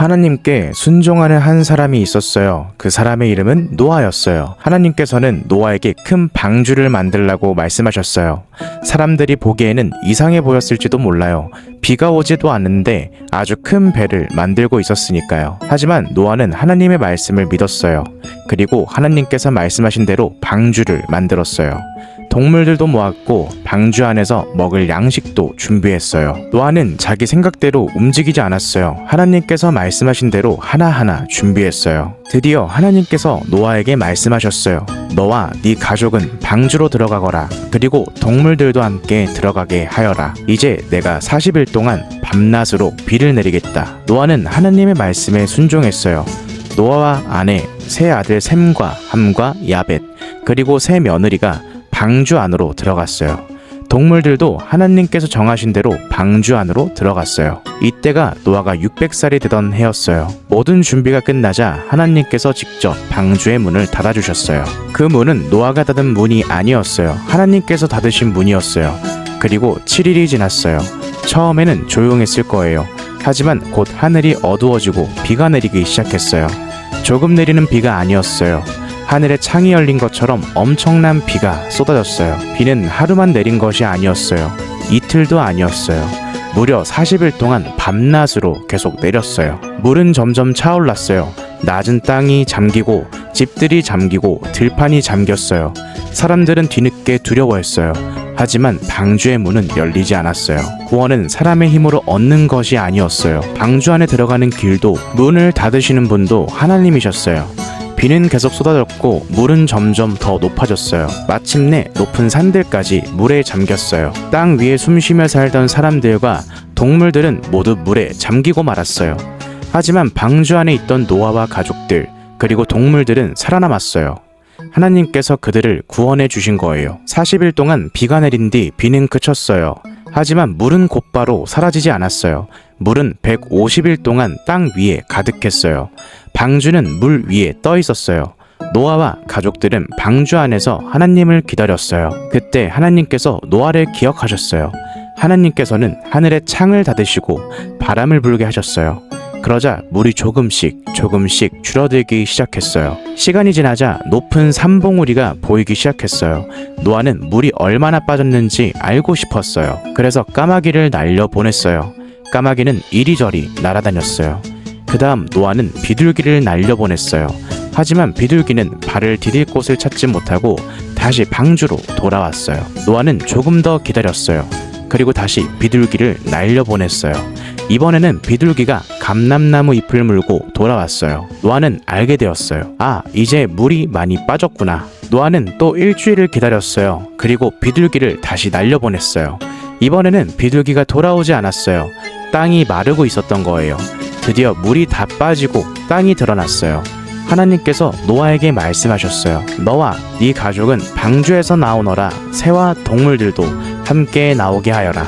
하나님께 순종하는 한 사람이 있었어요. 그 사람의 이름은 노아였어요. 하나님께서는 노아에게 큰 방주를 만들라고 말씀하셨어요. 사람들이 보기에는 이상해 보였을지도 몰라요. 비가 오지도 않는데 아주 큰 배를 만들고 있었으니까요. 하지만 노아는 하나님의 말씀을 믿었어요. 그리고 하나님께서 말씀하신 대로 방주를 만들었어요. 동물들도 모았고 방주 안에서 먹을 양식도 준비했어요. 노아는 자기 생각대로 움직이지 않았어요. 하나님께서 말씀하신 대로 하나하나 준비했어요. 드디어 하나님께서 노아에게 말씀하셨어요. 너와 네 가족은 방주로 들어가거라. 그리고 동물들도 함께 들어가게 하여라. 이제 내가 40일 동안 밤낮으로 비를 내리겠다. 노아는 하나님의 말씀에 순종했어요. 노아와 아내, 세 아들 셈과 함과 야벳, 그리고 세 며느리가 방주 안으로 들어갔어요. 동물들도 하나님께서 정하신 대로 방주 안으로 들어갔어요. 이때가 노아가 600살이 되던 해였어요. 모든 준비가 끝나자 하나님께서 직접 방주의 문을 닫아주셨어요. 그 문은 노아가 닫은 문이 아니었어요. 하나님께서 닫으신 문이었어요. 그리고 7일이 지났어요. 처음에는 조용했을 거예요. 하지만 곧 하늘이 어두워지고 비가 내리기 시작했어요. 조금 내리는 비가 아니었어요. 하늘에 창이 열린 것처럼 엄청난 비가 쏟아졌어요. 비는 하루만 내린 것이 아니었어요. 이틀도 아니었어요. 무려 40일 동안 밤낮으로 계속 내렸어요. 물은 점점 차올랐어요. 낮은 땅이 잠기고 집들이 잠기고 들판이 잠겼어요. 사람들은 뒤늦게 두려워했어요. 하지만 방주의 문은 열리지 않았어요. 구원은 사람의 힘으로 얻는 것이 아니었어요. 방주 안에 들어가는 길도 문을 닫으시는 분도 하나님이셨어요. 비는 계속 쏟아졌고 물은 점점 더 높아졌어요. 마침내 높은 산들까지 물에 잠겼어요. 땅 위에 숨쉬며 살던 사람들과 동물들은 모두 물에 잠기고 말았어요. 하지만 방주 안에 있던 노아와 가족들 그리고 동물들은 살아남았어요. 하나님께서 그들을 구원해 주신 거예요. 40일 동안 비가 내린 뒤 비는 그쳤어요. 하지만 물은 곧바로 사라지지 않았어요. 물은 150일 동안 땅 위에 가득했어요. 방주는 물 위에 떠 있었어요. 노아와 가족들은 방주 안에서 하나님을 기다렸어요. 그때 하나님께서 노아를 기억하셨어요. 하나님께서는 하늘의 창을 닫으시고 바람을 불게 하셨어요. 그러자 물이 조금씩 줄어들기 시작했어요. 시간이 지나자 높은 산봉우리가 보이기 시작했어요. 노아는 물이 얼마나 빠졌는지 알고 싶었어요. 그래서 까마귀를 날려보냈어요. 까마귀는 이리저리 날아다녔어요. 그 다음 노아는 비둘기를 날려보냈어요. 하지만 비둘기는 발을 디딜 곳을 찾지 못하고 다시 방주로 돌아왔어요. 노아는 조금 더 기다렸어요. 그리고 다시 비둘기를 날려보냈어요. 이번에는 비둘기가 감람나무 잎을 물고 돌아왔어요. 노아는 알게 되었어요. 아, 이제 물이 많이 빠졌구나. 노아는 또 일주일을 기다렸어요. 그리고 비둘기를 다시 날려보냈어요. 이번에는 비둘기가 돌아오지 않았어요. 땅이 마르고 있었던 거예요. 드디어 물이 다 빠지고 땅이 드러났어요. 하나님께서 노아에게 말씀하셨어요. 너와 네 가족은 방주에서 나오너라. 새와 동물들도 함께 나오게 하여라.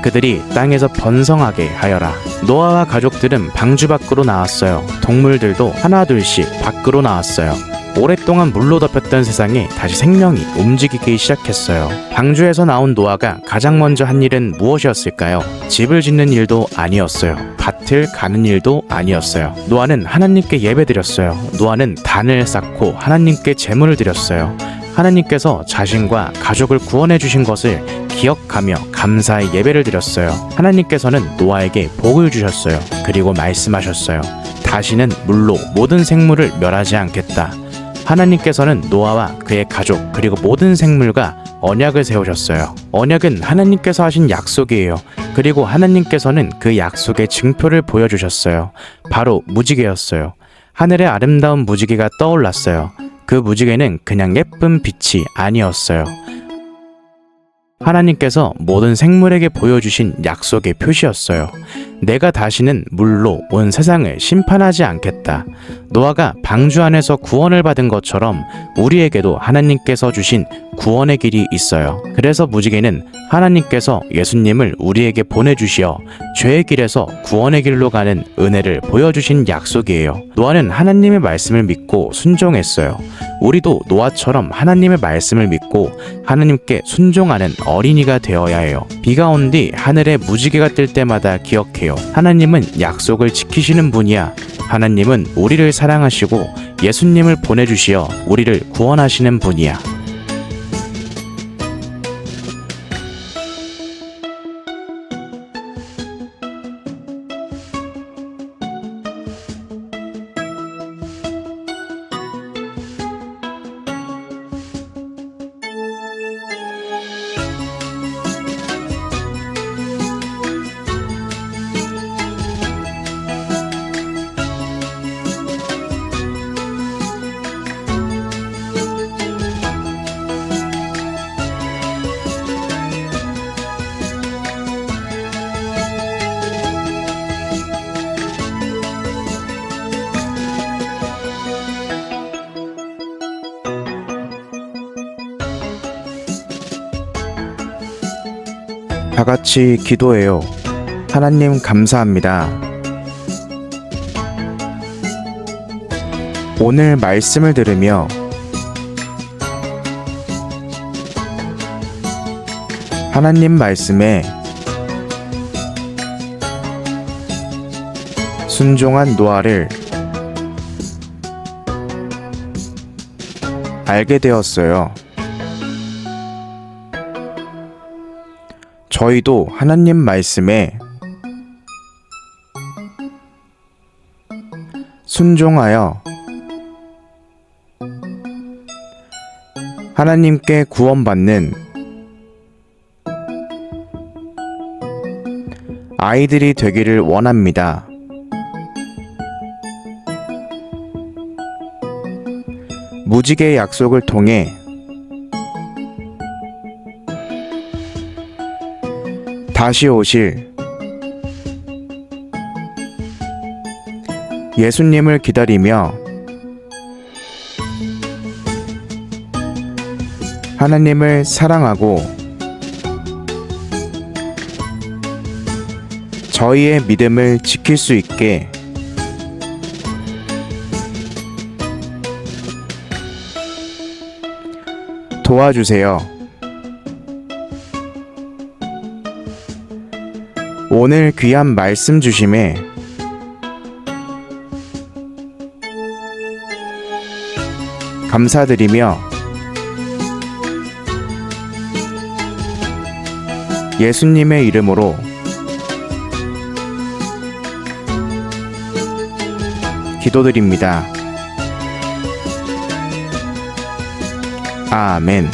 그들이 땅에서 번성하게 하여라. 노아와 가족들은 방주 밖으로 나왔어요. 동물들도 하나둘씩 밖으로 나왔어요. 오랫동안 물로 덮였던 세상에 다시 생명이 움직이기 시작했어요. 방주에서 나온 노아가 가장 먼저 한 일은 무엇이었을까요? 집을 짓는 일도 아니었어요. 밭을 가는 일도 아니었어요. 노아는 하나님께 예배드렸어요. 노아는 단을 쌓고 하나님께 제물을 드렸어요. 하나님께서 자신과 가족을 구원해 주신 것을 기억하며 감사의 예배를 드렸어요. 하나님께서는 노아에게 복을 주셨어요. 그리고 말씀하셨어요. 다시는 물로 모든 생물을 멸하지 않겠다. 하나님께서는 노아와 그의 가족 그리고 모든 생물과 언약을 세우셨어요. 언약은 하나님께서 하신 약속이에요. 그리고 하나님께서는 그 약속의 증표를 보여주셨어요. 바로 무지개였어요. 하늘에 아름다운 무지개가 떠올랐어요. 그 무지개는 그냥 예쁜 빛이 아니었어요. 하나님께서 모든 생물에게 보여주신 약속의 표시였어요. 내가 다시는 물로 온 세상을 심판하지 않겠다. 노아가 방주 안에서 구원을 받은 것처럼 우리에게도 하나님께서 주신 구원의 길이 있어요. 그래서 무지개는 하나님께서 예수님을 우리에게 보내주시어 죄의 길에서 구원의 길로 가는 은혜를 보여주신 약속이에요. 노아는 하나님의 말씀을 믿고 순종했어요. 우리도 노아처럼 하나님의 말씀을 믿고 하나님께 순종하는 어린이가 되어야 해요. 비가 온 뒤 하늘에 무지개가 뜰 때마다 기억해요. 생각해요. 하나님은 약속을 지키시는 분이야. 하나님은 우리를 사랑하시고 예수님을 보내주시어 우리를 구원하시는 분이야. 다 같이 기도해요. 하나님 감사합니다. 오늘 말씀을 들으며 하나님 말씀에 순종한 노아를 알게 되었어요. 저희도 하나님 말씀에 순종하여 하나님께 구원받는 아이들이 되기를 원합니다. 무지개의 약속을 통해 다시 오실 예수님을 기다리며 하나님을 사랑하고 저희의 믿음을 지킬 수 있게 도와주세요. 오늘 귀한 말씀 주심에 감사드리며 예수님의 이름으로 기도드립니다. 아멘.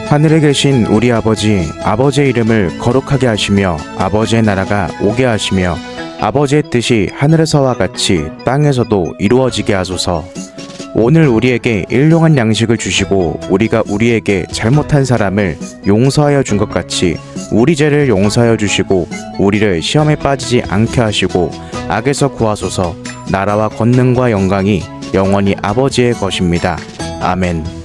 하늘에 계신 우리 아버지, 아버지의 이름을 거룩하게 하시며 아버지의 나라가 오게 하시며 아버지의 뜻이 하늘에서와 같이 땅에서도 이루어지게 하소서. 오늘 우리에게 일용할 양식을 주시고 우리가 우리에게 잘못한 사람을 용서하여 준 것 같이 우리 죄를 용서하여 주시고 우리를 시험에 빠지지 않게 하시고 악에서 구하소서. 나라와 권능과 영광이 영원히 아버지의 것입니다. 아멘.